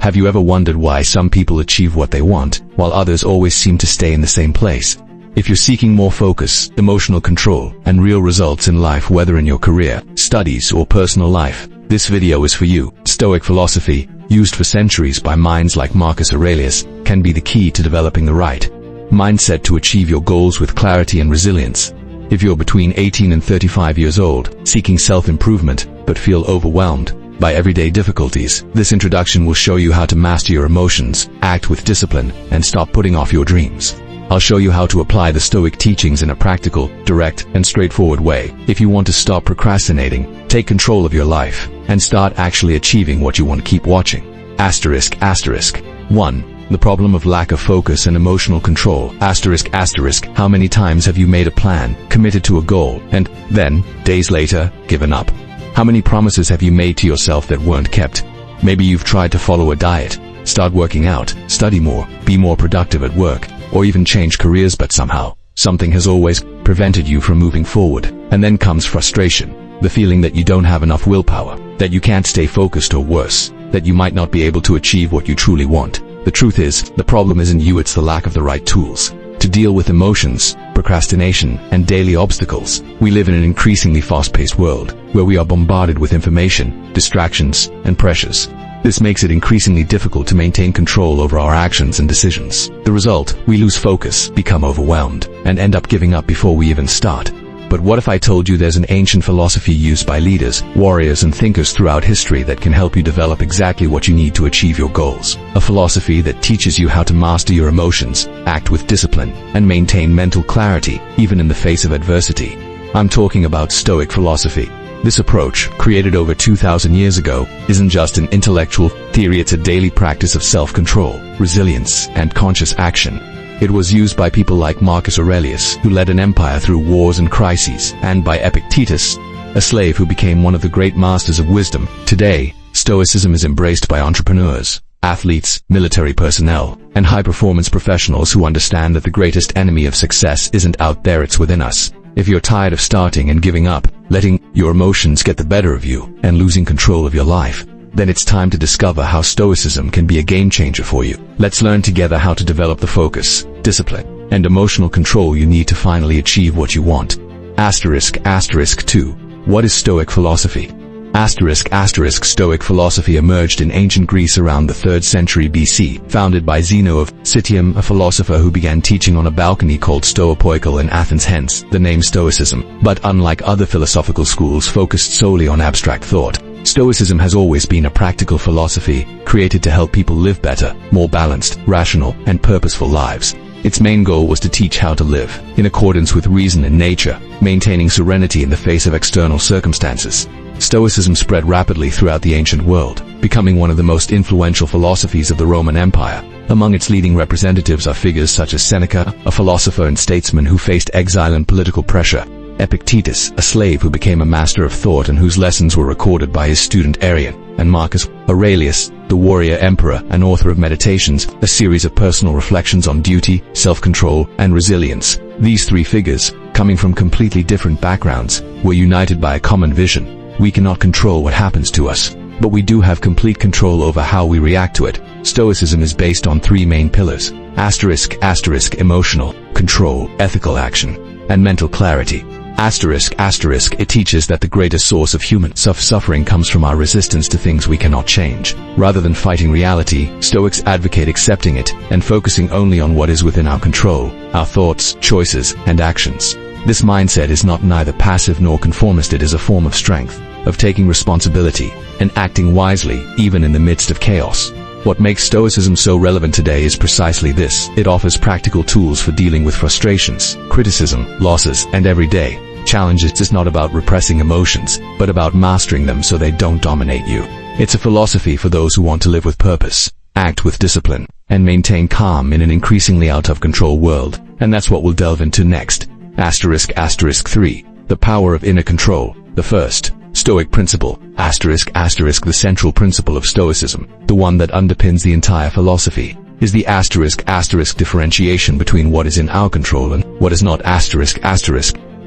Have you ever wondered why some people achieve what they want, while others always seem to stay in the same place? If you're seeking more focus, emotional control, and real results in life, whether in your career, studies, or personal life, this video is for you. Stoic philosophy, used for centuries by minds like Marcus Aurelius, can be the key to developing the right mindset to achieve your goals with clarity and resilience. If you're between 18 and 35 years old, seeking self-improvement, but feel overwhelmed by everyday difficulties, this introduction will show you how to master your emotions, act with discipline, and stop putting off your dreams. I'll show you how to apply the Stoic teachings in a practical, direct, and straightforward way. If you want to stop procrastinating, take control of your life, and start actually achieving what you want, keep watching. Asterisk. 1. The problem of lack of focus and emotional control. Asterisk. How many times have you made a plan, committed to a goal, and then, days later, given up? How many promises have you made to yourself that weren't kept? Maybe you've tried to follow a diet, start working out, study more, be more productive at work, or even change careers, but somehow, something has always prevented you from moving forward. And then comes frustration, the feeling that you don't have enough willpower, that you can't stay focused, or worse, that you might not be able to achieve what you truly want. The truth is, the problem isn't you, it's the lack of the right tools to deal with emotions, procrastination, and daily obstacles. We live in an increasingly fast-paced world, where we are bombarded with information, distractions, and pressures. This makes it increasingly difficult to maintain control over our actions and decisions. The result, we lose focus, become overwhelmed, and end up giving up before we even start. But what if I told you there's an ancient philosophy used by leaders, warriors, and thinkers throughout history that can help you develop exactly what you need to achieve your goals? A philosophy that teaches you how to master your emotions, act with discipline, and maintain mental clarity, even in the face of adversity. I'm talking about Stoic philosophy. This approach, created over 2,000 years ago, isn't just an intellectual theory, it's a daily practice of self-control, resilience, and conscious action. It was used by people like Marcus Aurelius, who led an empire through wars and crises, and by Epictetus, a slave who became one of the great masters of wisdom. Today, Stoicism is embraced by entrepreneurs, athletes, military personnel, and high-performance professionals who understand that the greatest enemy of success isn't out there, it's within us. If you're tired of starting and giving up, letting your emotions get the better of you, and losing control of your life, then it's time to discover how Stoicism can be a game-changer for you. Let's learn together how to develop the focus, discipline, and emotional control you need to finally achieve what you want. Asterisk. 2. What is Stoic philosophy? Asterisk. Stoic philosophy emerged in ancient Greece around the 3rd century BC, founded by Zeno of Citium, a philosopher who began teaching on a balcony called Stoipoikal in Athens, hence the name Stoicism. But unlike other philosophical schools focused solely on abstract thought, Stoicism has always been a practical philosophy, created to help people live better, more balanced, rational, and purposeful lives. Its main goal was to teach how to live in accordance with reason and nature, maintaining serenity in the face of external circumstances. Stoicism spread rapidly throughout the ancient world, becoming one of the most influential philosophies of the Roman Empire. Among its leading representatives are figures such as Seneca, a philosopher and statesman who faced exile and political pressure; Epictetus, a slave who became a master of thought and whose lessons were recorded by his student Arrian; and Marcus Aurelius, the warrior emperor and author of Meditations, a series of personal reflections on duty, self-control, and resilience. These three figures, coming from completely different backgrounds, were united by a common vision. We cannot control what happens to us, but we do have complete control over how we react to it. Stoicism is based on three main pillars: asterisk, emotional control, ethical action, and mental clarity. Asterisk, it teaches that the greatest source of human suffering comes from our resistance to things we cannot change. Rather than fighting reality, Stoics advocate accepting it and focusing only on what is within our control, our thoughts, choices, and actions. This mindset is not neither passive nor conformist, it is a form of strength, of taking responsibility, and acting wisely, even in the midst of chaos. What makes Stoicism so relevant today is precisely this: it offers practical tools for dealing with frustrations, criticism, losses, and everyday challenges. It's not about repressing emotions, but about mastering them so they don't dominate you. It's a philosophy for those who want to live with purpose, act with discipline, and maintain calm in an increasingly out-of-control world. And that's what we'll delve into next. Asterisk 3. The power of inner control. The first Stoic principle, the central principle of Stoicism, the one that underpins the entire philosophy, is the asterisk differentiation between what is in our control and what is not.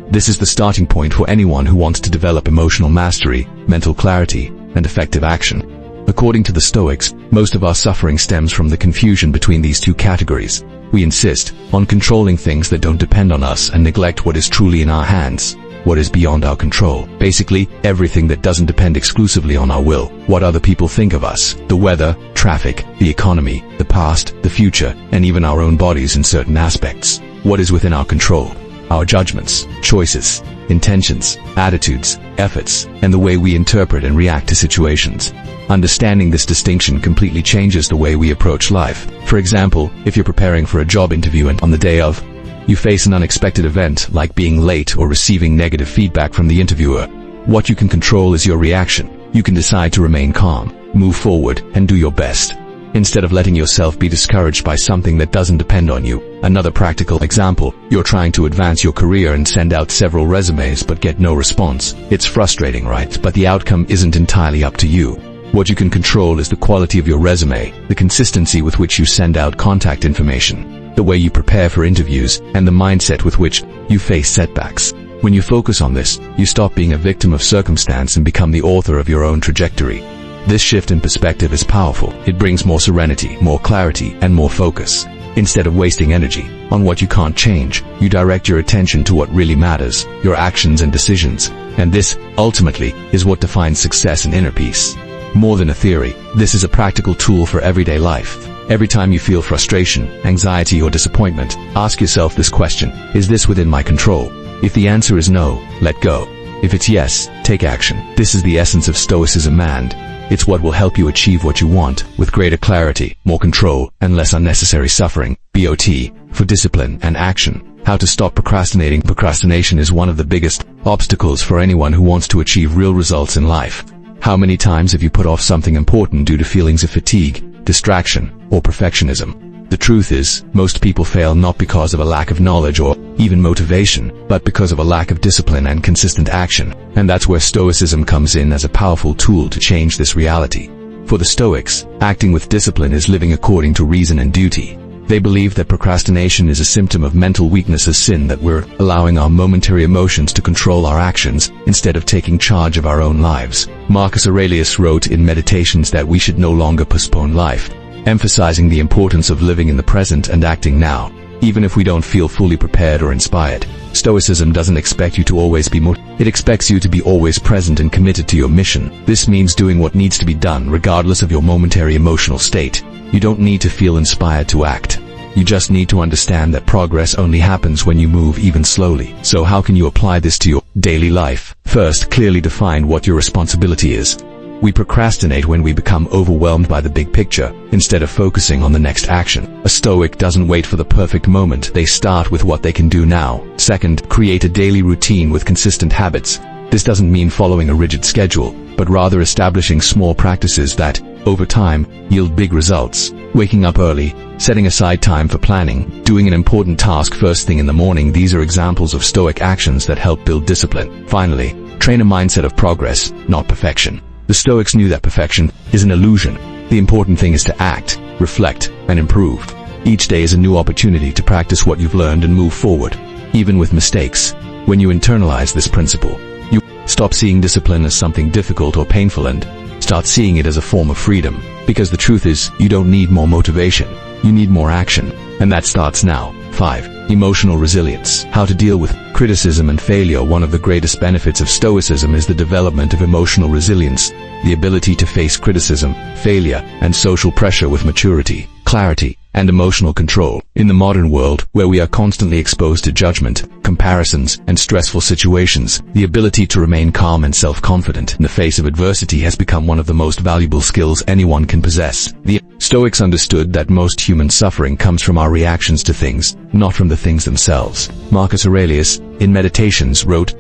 This is the starting point for anyone who wants to develop emotional mastery, mental clarity, and effective action. According to the Stoics, most of our suffering stems from the confusion between these two categories. We insist on controlling things that don't depend on us and neglect what is truly in our hands, what is beyond our control. Basically, everything that doesn't depend exclusively on our will. What other people think of us, the weather, traffic, the economy, the past, the future, and even our own bodies in certain aspects. What is within our control? Our judgments, choices, intentions, attitudes, efforts, and the way we interpret and react to situations. Understanding this distinction completely changes the way we approach life. For example, if you're preparing for a job interview and on the day of, you face an unexpected event like being late or receiving negative feedback from the interviewer, what you can control is your reaction. You can decide to remain calm, move forward, and do your best, instead of letting yourself be discouraged by something that doesn't depend on you. Another practical example, you're trying to advance your career and send out several resumes but get no response. It's frustrating, right? But the outcome isn't entirely up to you. What you can control is the quality of your resume, the consistency with which you send out contact information, the way you prepare for interviews, and the mindset with which you face setbacks. When you focus on this, you stop being a victim of circumstance and become the author of your own trajectory. This shift in perspective is powerful. It brings more serenity, more clarity, and more focus. Instead of wasting energy on what you can't change, you direct your attention to what really matters, your actions and decisions. And this, ultimately, is what defines success and inner peace. More than a theory, this is a practical tool for everyday life. Every time you feel frustration, anxiety, or disappointment, ask yourself this question: is this within my control? If the answer is no, let go. If it's yes, take action. This is the essence of Stoicism, and it's what will help you achieve what you want with greater clarity, more control, and less unnecessary suffering. BOT, for discipline and action. How to stop procrastinating. Procrastination is one of the biggest obstacles for anyone who wants to achieve real results in life. How many times have you put off something important due to feelings of fatigue, distraction, or perfectionism? The truth is, most people fail not because of a lack of knowledge or even motivation, but because of a lack of discipline and consistent action. And that's where Stoicism comes in as a powerful tool to change this reality. For the Stoics, acting with discipline is living according to reason and duty. They believe that procrastination is a symptom of mental weakness, a sin that we're allowing our momentary emotions to control our actions instead of taking charge of our own lives. Marcus Aurelius wrote in Meditations that we should no longer postpone life, emphasizing the importance of living in the present and acting now, even if we don't feel fully prepared or inspired. Stoicism doesn't expect you to always be it expects you to be always present and committed to your mission. This means doing what needs to be done regardless of your momentary emotional state. You don't need to feel inspired to act. You just need to understand that progress only happens when you move, even slowly. So how can you apply this to your daily life? First, clearly define what your responsibility is. We procrastinate when we become overwhelmed by the big picture, instead of focusing on the next action. A Stoic doesn't wait for the perfect moment. They start with what they can do now. Second, create a daily routine with consistent habits. This doesn't mean following a rigid schedule, but rather establishing small practices that, over time, yield big results. Waking up early, setting aside time for planning, doing an important task first thing in the morning. These are examples of Stoic actions that help build discipline. Finally, train a mindset of progress, not perfection. The Stoics knew that perfection is an illusion. The important thing is to act, reflect, and improve. Each day is a new opportunity to practice what you've learned and move forward, even with mistakes. When you internalize this principle, you stop seeing discipline as something difficult or painful and start seeing it as a form of freedom. Because the truth is, you don't need more motivation. You need more action. And that starts now. 5. Emotional resilience. How to deal with criticism and failure. One of the greatest benefits of Stoicism is the development of emotional resilience, the ability to face criticism, failure, and social pressure with maturity, clarity, and emotional control. In the modern world, where we are constantly exposed to judgment, comparisons, and stressful situations, the ability to remain calm and self-confident in the face of adversity has become one of the most valuable skills anyone can possess. The Stoics understood that most human suffering comes from our reactions to things, not from the things themselves. Marcus Aurelius, in Meditations, wrote,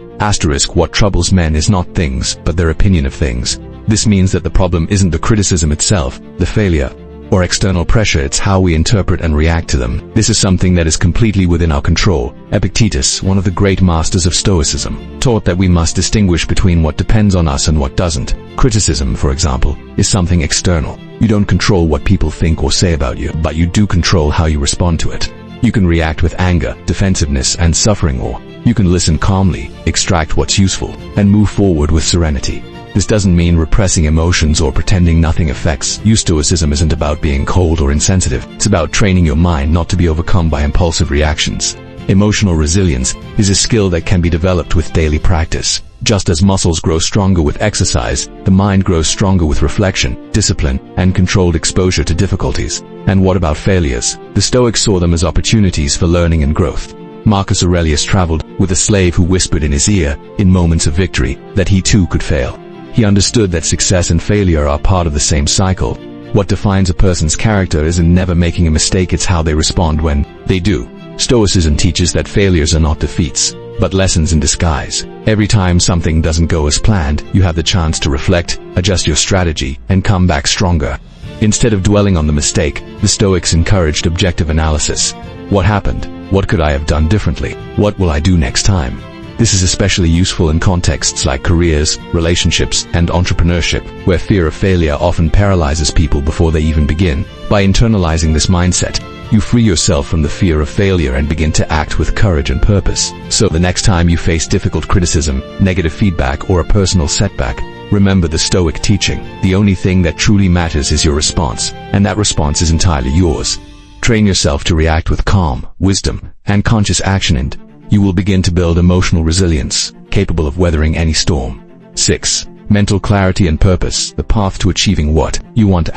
"What troubles men is not things, but their opinion of things." This means that the problem isn't the criticism itself, the failure, or external pressure. It's how we interpret and react to them. This is something that is completely within our control. Epictetus, one of the great masters of Stoicism, taught that we must distinguish between what depends on us and what doesn't. Criticism, for example, is something external. You don't control what people think or say about you, but you do control how you respond to it. You can react with anger, defensiveness, and suffering, or you can listen calmly, extract what's useful, and move forward with serenity. This doesn't mean repressing emotions or pretending nothing affects you. Stoicism isn't about being cold or insensitive. It's about training your mind not to be overcome by impulsive reactions. Emotional resilience is a skill that can be developed with daily practice. Just as muscles grow stronger with exercise, the mind grows stronger with reflection, discipline, and controlled exposure to difficulties. And what about failures? The Stoics saw them as opportunities for learning and growth. Marcus Aurelius traveled with a slave who whispered in his ear, in moments of victory, that he too could fail. He understood that success and failure are part of the same cycle. What defines a person's character isn't never making a mistake, it's how they respond when they do. Stoicism teaches that failures are not defeats, but lessons in disguise. Every time something doesn't go as planned, you have the chance to reflect, adjust your strategy, and come back stronger. Instead of dwelling on the mistake, the Stoics encouraged objective analysis. What happened? What could I have done differently? What will I do next time? This is especially useful in contexts like careers, relationships, and entrepreneurship, where fear of failure often paralyzes people before they even begin. By internalizing this mindset, you free yourself from the fear of failure and begin to act with courage and purpose. So the next time you face difficult criticism, negative feedback, or a personal setback, remember the Stoic teaching. The only thing that truly matters is your response, and that response is entirely yours. Train yourself to react with calm, wisdom, and conscious action, and you will begin to build emotional resilience, capable of weathering any storm. 6. Mental clarity and purpose, the path to achieving what you want.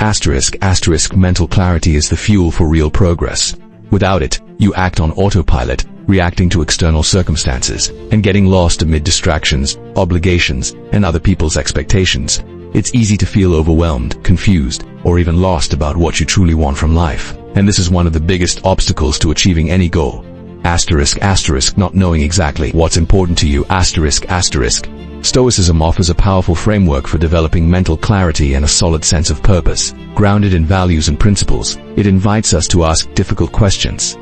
Mental clarity is the fuel for real progress. Without it, you act on autopilot, reacting to external circumstances, and getting lost amid distractions, obligations, and other people's expectations. It's easy to feel overwhelmed, confused, or even lost about what you truly want from life. And this is one of the biggest obstacles to achieving any goal. Not knowing exactly what's important to you. Stoicism offers a powerful framework for developing mental clarity and a solid sense of purpose. Grounded in values and principles, it invites us to ask difficult questions.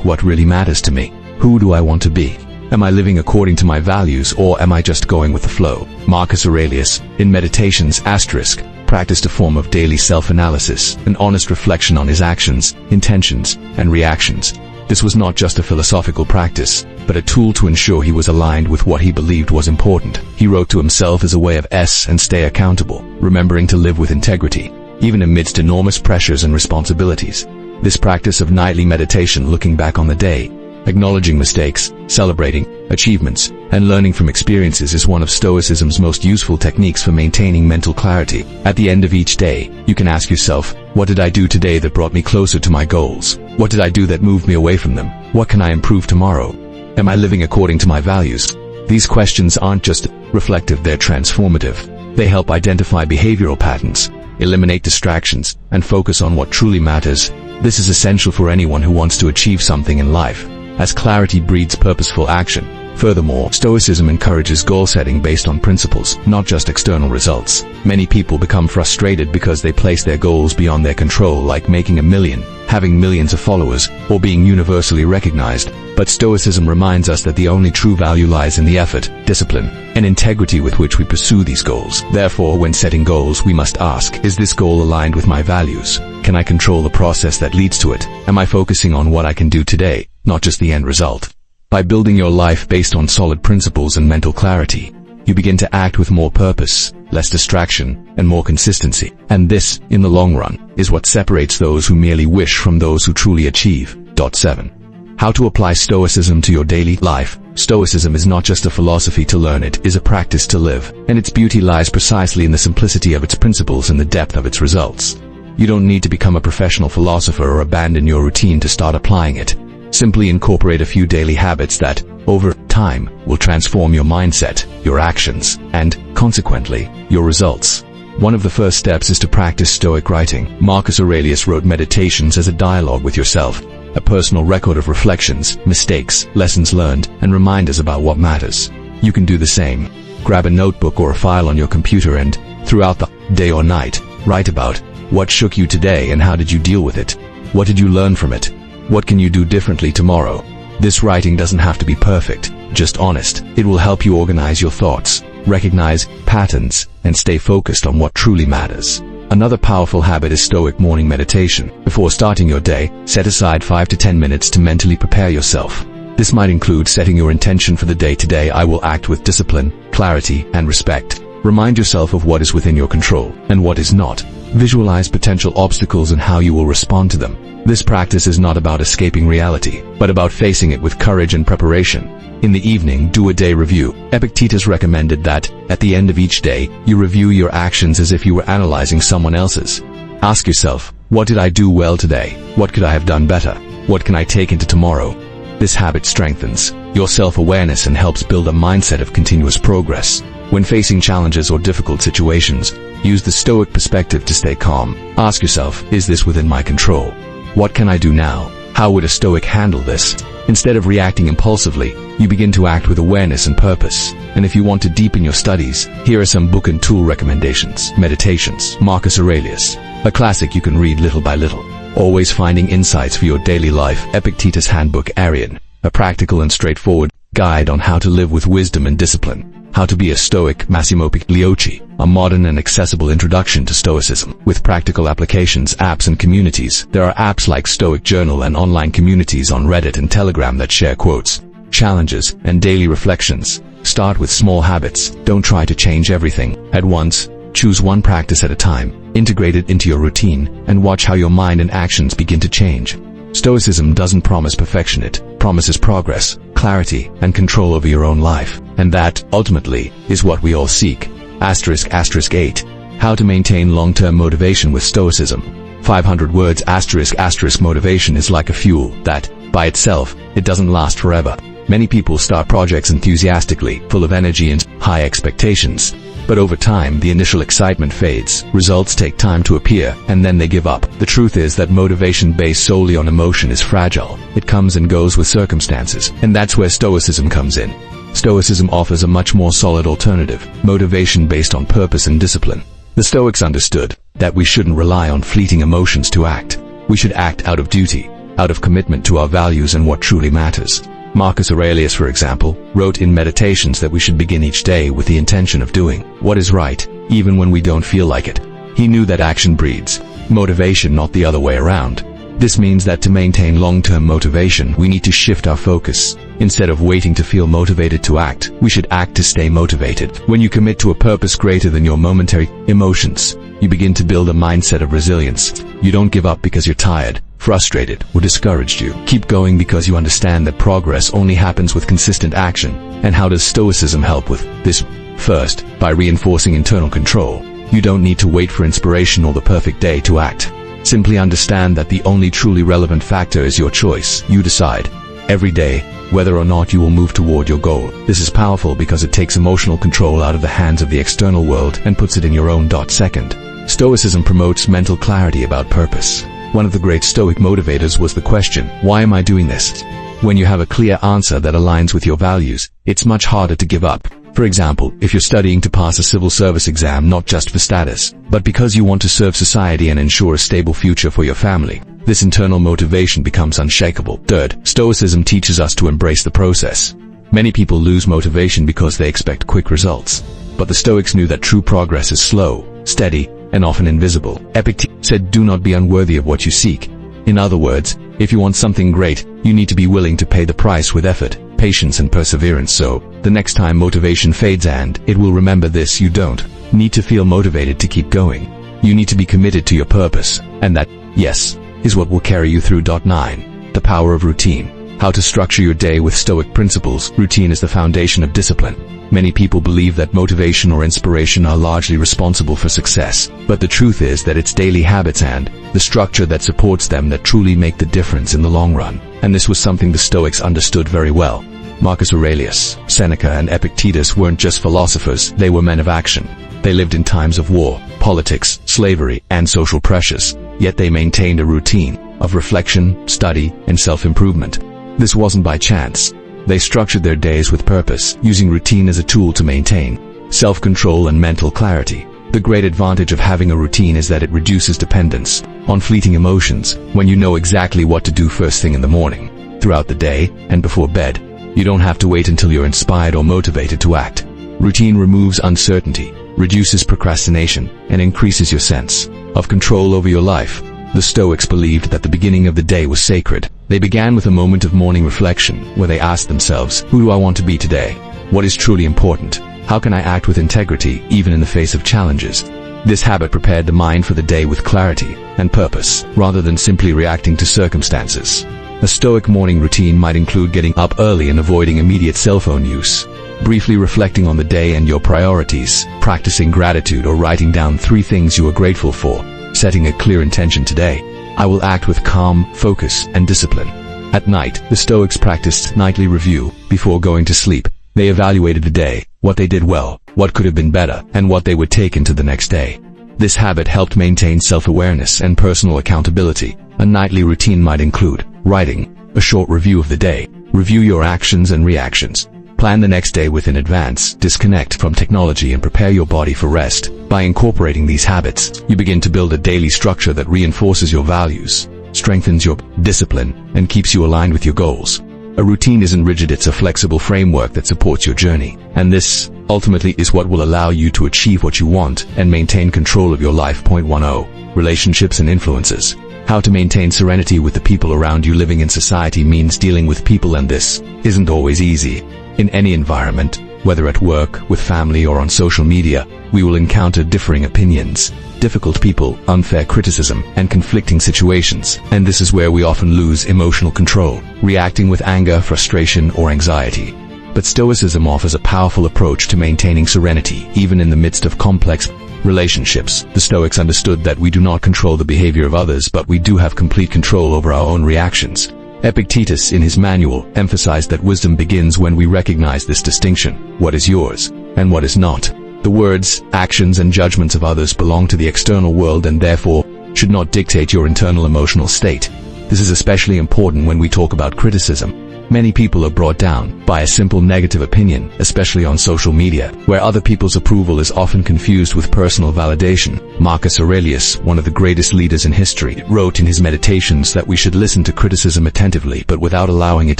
What really matters to me? Who do I want to be? Am I living according to my values, or am I just going with the flow? Marcus Aurelius, in Meditations*, practiced a form of daily self-analysis, an honest reflection on his actions, intentions, and reactions. This was not just a philosophical practice, but a tool to ensure he was aligned with what he believed was important. He wrote to himself as a way of and stay accountable, remembering to live with integrity, even amidst enormous pressures and responsibilities. This practice of nightly meditation, looking back on the day, acknowledging mistakes, celebrating achievements, and learning from experiences, is one of Stoicism's most useful techniques for maintaining mental clarity. At the end of each day, you can ask yourself, what did I do today that brought me closer to my goals? What did I do that moved me away from them? What can I improve tomorrow? Am I living according to my values? These questions aren't just reflective, they're transformative. They help identify behavioral patterns, eliminate distractions, and focus on what truly matters. This is essential for anyone who wants to achieve something in life, as clarity breeds purposeful action. Furthermore, Stoicism encourages goal setting based on principles, not just external results. Many people become frustrated because they place their goals beyond their control, like making $1 million, having millions of followers, or being universally recognized. But Stoicism reminds us that the only true value lies in the effort, discipline, and integrity with which we pursue these goals. Therefore, when setting goals, we must ask, is this goal aligned with my values? Can I control the process that leads to it? Am I focusing on what I can do today, not just the end result? By building your life based on solid principles and mental clarity, you begin to act with more purpose, less distraction, and more consistency. And this, in the long run, is what separates those who merely wish from those who truly achieve. 7. How to apply Stoicism to your daily life. Stoicism is not just a philosophy to learn, it is a practice to live, and its beauty lies precisely in the simplicity of its principles and the depth of its results. You don't need to become a professional philosopher or abandon your routine to start applying it. Simply incorporate a few daily habits that, over time, will transform your mindset, your actions, and, consequently, your results. One of the first steps is to practice Stoic writing. Marcus Aurelius wrote Meditations as a dialogue with yourself, a personal record of reflections, mistakes, lessons learned, and reminders about what matters. You can do the same. Grab a notebook or a file on your computer and, throughout the day or night, write about what shook you today and how did you deal with it. What did you learn from it? What can you do differently tomorrow? This writing doesn't have to be perfect, just honest. It will help you organize your thoughts, recognize patterns, and stay focused on what truly matters. Another powerful habit is Stoic morning meditation. Before starting your day, set aside 5 to 10 minutes to mentally prepare yourself. This might include setting your intention for the day. Today I will act with discipline, clarity, and respect. Remind yourself of what is within your control and what is not. Visualize potential obstacles and how you will respond to them. This practice is not about escaping reality, but about facing it with courage and preparation. In the evening, do a day review. Epictetus recommended that, at the end of each day, you review your actions as if you were analyzing someone else's. Ask yourself, what did I do well today? What could I have done better? What can I take into tomorrow? This habit strengthens your self-awareness and helps build a mindset of continuous progress. When facing challenges or difficult situations, use the Stoic perspective to stay calm. Ask yourself, is this within my control? What can I do now? How would a Stoic handle this? Instead of reacting impulsively, you begin to act with awareness and purpose. And if you want to deepen your studies, here are some book and tool recommendations. Meditations, Marcus Aurelius, a classic you can read little by little. Always finding insights for your daily life. Epictetus' Handbook Arian, a practical and straightforward guide on how to live with wisdom and discipline. How to be a Stoic. Massimo Pigliocci, a modern and accessible introduction to Stoicism. With practical applications, apps and communities. There are apps like Stoic Journal and online communities on Reddit and Telegram that share quotes, challenges, and daily reflections. Start with small habits. Don't try to change everything at once. Choose one practice at a time, integrate it into your routine, and watch how your mind and actions begin to change. Stoicism doesn't promise perfection, it promises progress, clarity, and control over your own life. And that, ultimately, is what we all seek. ****8. How to maintain long-term motivation with Stoicism. 500 words. ****. Motivation is like a fuel that, by itself, it doesn't last forever. Many people start projects enthusiastically, full of energy and high expectations. But over time, the initial excitement fades, results take time to appear, and then they give up. The truth is that motivation based solely on emotion is fragile. It comes and goes with circumstances, and that's where Stoicism comes in. Stoicism offers a much more solid alternative, motivation based on purpose and discipline. The Stoics understood that we shouldn't rely on fleeting emotions to act. We should act out of duty, out of commitment to our values and what truly matters. Marcus Aurelius, for example, wrote in Meditations that we should begin each day with the intention of doing what is right, even when we don't feel like it. He knew that action breeds motivation, not the other way around. This means that to maintain long-term motivation, we need to shift our focus. Instead of waiting to feel motivated to act, we should act to stay motivated. When you commit to a purpose greater than your momentary emotions, you begin to build a mindset of resilience. You don't give up because you're tired, frustrated, or discouraged. You keep going because you understand that progress only happens with consistent action. And how does Stoicism help with this? First, by reinforcing internal control. You don't need to wait for inspiration or the perfect day to act. Simply understand that the only truly relevant factor is your choice. You decide every day whether or not you will move toward your goal. This is powerful because it takes emotional control out of the hands of the external world and puts it in your own. Second, Stoicism promotes mental clarity about purpose. One of the great Stoic motivators was the question, why am I doing this? When you have a clear answer that aligns with your values, it's much harder to give up. For example, if you're studying to pass a civil service exam not just for status, but because you want to serve society and ensure a stable future for your family, this internal motivation becomes unshakable. Third, Stoicism teaches us to embrace the process. Many people lose motivation because they expect quick results. But the Stoics knew that true progress is slow, steady, and often invisible. Epictetus said, do not be unworthy of what you seek. In other words, if you want something great, you need to be willing to pay the price with effort, patience, and perseverance. So, the next time motivation fades, and it will remember this, you don't need to feel motivated to keep going. You need to be committed to your purpose, and that, yes, is what will carry you through. 9. The power of routine. How to structure your day with Stoic principles. Routine is the foundation of discipline. Many people believe that motivation or inspiration are largely responsible for success, but the truth is that it's daily habits and the structure that supports them that truly make the difference in the long run. And this was something the Stoics understood very well. Marcus Aurelius, Seneca, and Epictetus weren't just philosophers, they were men of action. They lived in times of war, politics, slavery, and social pressures, yet they maintained a routine of reflection, study, and self-improvement. This wasn't by chance. They structured their days with purpose, using routine as a tool to maintain self-control and mental clarity. The great advantage of having a routine is that it reduces dependence on fleeting emotions. When you know exactly what to do first thing in the morning, throughout the day, and before bed, you don't have to wait until you're inspired or motivated to act. Routine removes uncertainty, reduces procrastination, and increases your sense of control over your life. The Stoics believed that the beginning of the day was sacred. They began with a moment of morning reflection, where they asked themselves, who do I want to be today? What is truly important? How can I act with integrity, even in the face of challenges? This habit prepared the mind for the day with clarity and purpose, rather than simply reacting to circumstances. A Stoic morning routine might include getting up early and avoiding immediate cell phone use, briefly reflecting on the day and your priorities, practicing gratitude or writing down 3 things you are grateful for, setting a clear intention today. I will act with calm, focus, and discipline. At night, the Stoics practiced nightly review. Before going to sleep, they evaluated the day, what they did well, what could have been better, and what they would take into the next day. This habit helped maintain self-awareness and personal accountability. A nightly routine might include writing a short review of the day. Review your actions and reactions. Plan the next day within advance. Disconnect from technology and prepare your body for rest. By incorporating these habits, you begin to build a daily structure that reinforces your values, strengthens your discipline, and keeps you aligned with your goals. A routine isn't rigid, it's a flexible framework that supports your journey. And this, ultimately, is what will allow you to achieve what you want and maintain control of your life. Point 10. Relationships and influences. How to maintain serenity with the people around you. Living in society means dealing with people, and this isn't always easy. In any environment, whether at work, with family, or on social media, we will encounter differing opinions, difficult people, unfair criticism, and conflicting situations. And this is where we often lose emotional control, reacting with anger, frustration, or anxiety. But Stoicism offers a powerful approach to maintaining serenity, even in the midst of complex relationships. The Stoics understood that we do not control the behavior of others, but we do have complete control over our own reactions. Epictetus, in his manual, emphasized that wisdom begins when we recognize this distinction: what is yours and what is not. The words, actions, and judgments of others belong to the external world and therefore should not dictate your internal emotional state. This is especially important when we talk about criticism. Many people are brought down by a simple negative opinion, especially on social media, where other people's approval is often confused with personal validation. Marcus Aurelius, one of the greatest leaders in history, wrote in his Meditations that we should listen to criticism attentively but without allowing it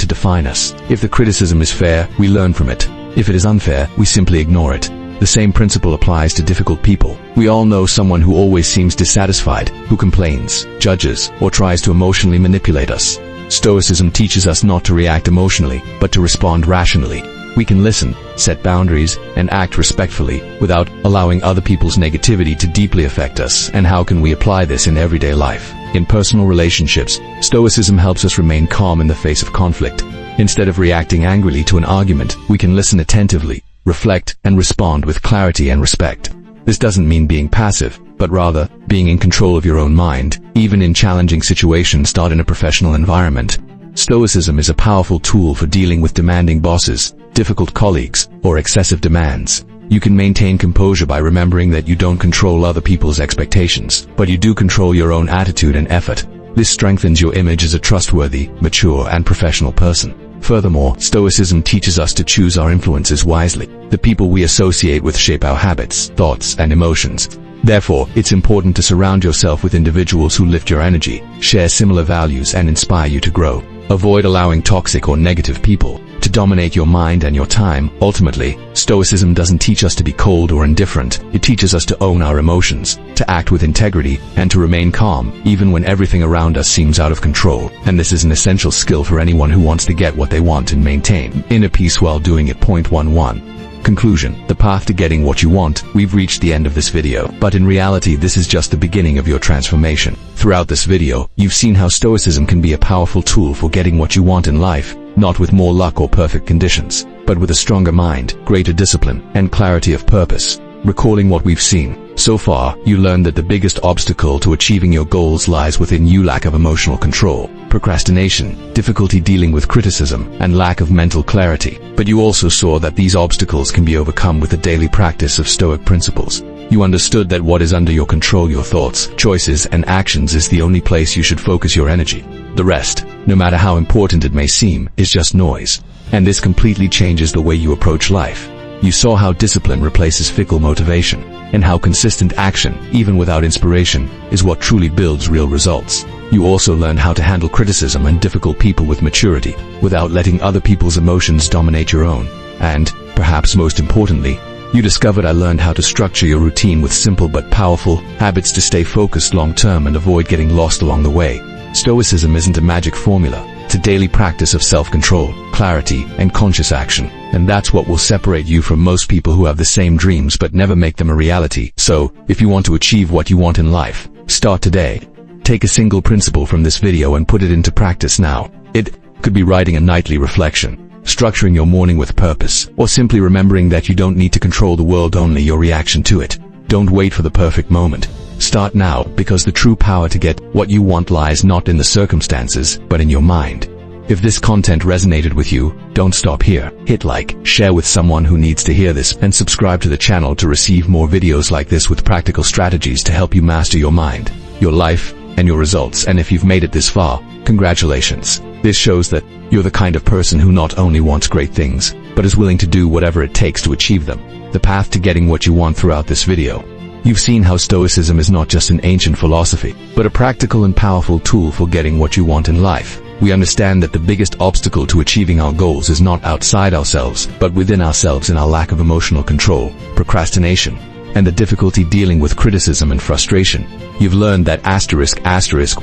to define us. If the criticism is fair, we learn from it. If it is unfair, we simply ignore it. The same principle applies to difficult people. We all know someone who always seems dissatisfied, who complains, judges, or tries to emotionally manipulate us. Stoicism teaches us not to react emotionally, but to respond rationally. We can listen, set boundaries, and act respectfully without allowing other people's negativity to deeply affect us. And how can we apply this in everyday life? In personal relationships, Stoicism helps us remain calm in the face of conflict. Instead of reacting angrily to an argument, we can listen attentively, reflect, and respond with clarity and respect. This doesn't mean being passive, but rather being in control of your own mind, even in challenging situations. Start in a professional environment. Stoicism is a powerful tool for dealing with demanding bosses, difficult colleagues, or excessive demands. You can maintain composure by remembering that you don't control other people's expectations, but you do control your own attitude and effort. This strengthens your image as a trustworthy, mature, and professional person. Furthermore, Stoicism teaches us to choose our influences wisely. The people we associate with shape our habits, thoughts, and emotions. Therefore, it's important to surround yourself with individuals who lift your energy, share similar values, and inspire you to grow. Avoid allowing toxic or negative people to dominate your mind and your time. Ultimately, Stoicism doesn't teach us to be cold or indifferent. It teaches us to own our emotions, to act with integrity, and to remain calm, even when everything around us seems out of control. And this is an essential skill for anyone who wants to get what they want and maintain inner peace while doing it. Point 11. Conclusion: the path to getting what you want. We've reached the end of this video, but in reality this is just the beginning of your transformation. Throughout this video, you've seen how Stoicism can be a powerful tool for getting what you want in life, not with more luck or perfect conditions, but with a stronger mind, greater discipline, and clarity of purpose. Recalling what we've seen so far, you learned that the biggest obstacle to achieving your goals lies within you: lack of emotional control, procrastination, difficulty dealing with criticism, and lack of mental clarity. But you also saw that these obstacles can be overcome with the daily practice of Stoic principles. You understood that what is under your control, your thoughts, choices, and actions, is the only place you should focus your energy. The rest, no matter how important it may seem, is just noise. And this completely changes the way you approach life. You saw how discipline replaces fickle motivation, and how consistent action, even without inspiration, is what truly builds real results. You also learned how to handle criticism and difficult people with maturity, without letting other people's emotions dominate your own. And, perhaps most importantly, you discovered I learned how to structure your routine with simple but powerful habits to stay focused long-term and avoid getting lost along the way. Stoicism isn't a magic formula. It's a daily practice of self-control, clarity, and conscious action. And that's what will separate you from most people who have the same dreams but never make them a reality. So, if you want to achieve what you want in life, start today. Take a single principle from this video and put it into practice now. It could be writing a nightly reflection, structuring your morning with purpose, or simply remembering that you don't need to control the world, only your reaction to it. Don't wait for the perfect moment. Start now, because the true power to get what you want lies not in the circumstances, but in your mind. If this content resonated with you, don't stop here. Hit like, share with someone who needs to hear this, and subscribe to the channel to receive more videos like this with practical strategies to help you master your mind, your life, and your results. And if you've made it this far, congratulations. This shows that you're the kind of person who not only wants great things, but is willing to do whatever it takes to achieve them. The path to getting what you want. Throughout this video, you've seen how Stoicism is not just an ancient philosophy, but a practical and powerful tool for getting what you want in life. We understand that the biggest obstacle to achieving our goals is not outside ourselves, but within ourselves, in our lack of emotional control, procrastination, and the difficulty dealing with criticism and frustration. You've learned that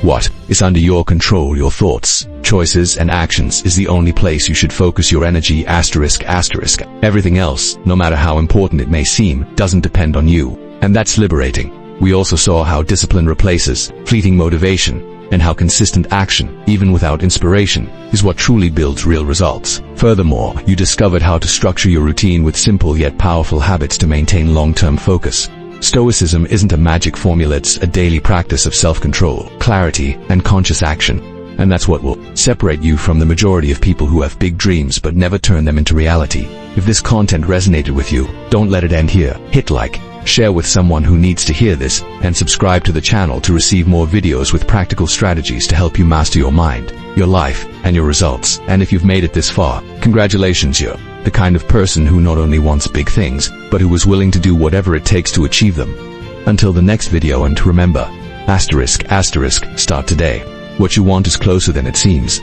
what is under your control, your thoughts, choices, and actions, is the only place you should focus your energy. Everything else, no matter how important it may seem, doesn't depend on you. And that's liberating. We also saw how discipline replaces fleeting motivation, and how consistent action, even without inspiration, is what truly builds real results. Furthermore, you discovered how to structure your routine with simple yet powerful habits to maintain long-term focus. Stoicism isn't a magic formula, it's a daily practice of self-control, clarity, and conscious action. And that's what will separate you from the majority of people who have big dreams but never turn them into reality. If this content resonated with you, don't let it end here. Hit like, share with someone who needs to hear this, and subscribe to the channel to receive more videos with practical strategies to help you master your mind, your life, and your results. And if you've made it this far, congratulations, you're the kind of person who not only wants big things, but who is willing to do whatever it takes to achieve them. Until the next video, and remember, start today. What you want is closer than it seems.